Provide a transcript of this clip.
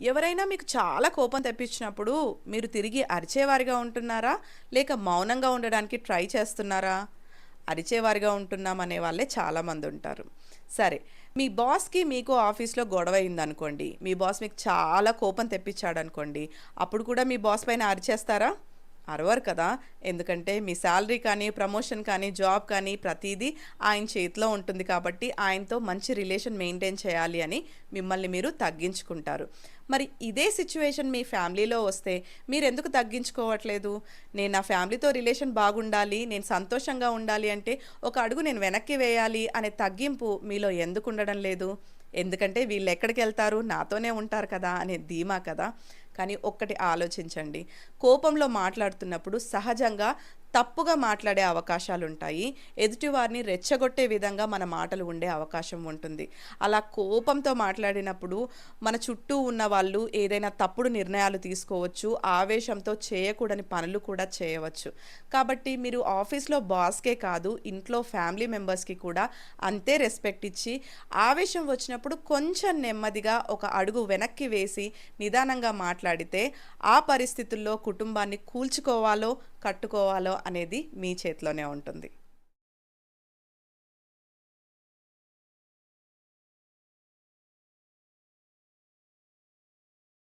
ఎవరైనా మీకు చాలా కోపం తెప్పించినప్పుడు మీరు తిరిగి అరిచేవారిగా ఉంటున్నారా? లేక మౌనంగా ఉండడానికి ట్రై చేస్తున్నారా? అరిచేవారిగా ఉంటున్నాం అనే వాళ్ళే చాలామంది ఉంటారు. సరే, మీ బాస్‌కి మీకు ఆఫీస్‌లో గొడవ అయిందనుకోండి. మీ బాస్ మీకు చాలా కోపం తెప్పించాడనుకోండి. అప్పుడు కూడా మీ బాస్ పైన అరిచేస్తారా? అరవరు కదా! ఎందుకంటే మీ సాలరీ కానీ, ప్రమోషన్ కానీ, జాబ్ కానీ ప్రతీదీ ఆయన చేతిలో ఉంటుంది కాబట్టి ఆయనతో మంచి రిలేషన్ మెయింటైన్ చేయాలి అని మిమ్మల్ని మీరు తగ్గించుకుంటారు. మరి ఇదే సిట్యుయేషన్ మీ ఫ్యామిలీలో వస్తే మీరెందుకు తగ్గించుకోవట్లేదు? నేను నా ఫ్యామిలీతో రిలేషన్ బాగుండాలి, నేను సంతోషంగా ఉండాలి అంటే ఒక అడుగు నేను వెనక్కి వేయాలి అనే తగ్గింపు మీలో ఎందుకుండడం లేదు? ఎందుకంటే వీళ్ళెక్కడికెళ్తారు? నాతోనే ఉంటారు కదా! అనే ధీమా కదా! కానీ ఒక్కటి ఆలోచించండి. కోపంలో మాట్లాడుతున్నప్పుడు సహజంగా తప్పుగా మాట్లాడే అవకాశాలుంటాయి. ఎదుటివారిని రెచ్చగొట్టే విధంగా మన మాటలు ఉండే అవకాశం ఉంటుంది. అలా కోపంతో మాట్లాడినప్పుడు మన చుట్టూ ఉన్న వాళ్ళు ఏదైనా తప్పుడు నిర్ణయాలు తీసుకోవచ్చు. ఆవేశంతో చేయకూడని పనులు కూడా చేయవచ్చు. కాబట్టి మీరు ఆఫీస్‌లో బాస్‌కే కాదు, ఇంట్లో ఫ్యామిలీ మెంబర్స్‌కి కూడా అంతే రెస్పెక్ట్ ఇచ్చి, ఆవేశం వచ్చినప్పుడు కొంచెం నెమ్మదిగా ఒక అడుగు వెనక్కి వేసి నిదానంగా మాట్లాడితే ఆ పరిస్థితుల్లో కుటుంబాన్ని కూల్చుకోవాలో, కట్టుకోవాలో అనేది మీ చేతిలోనే ఉంటుంది.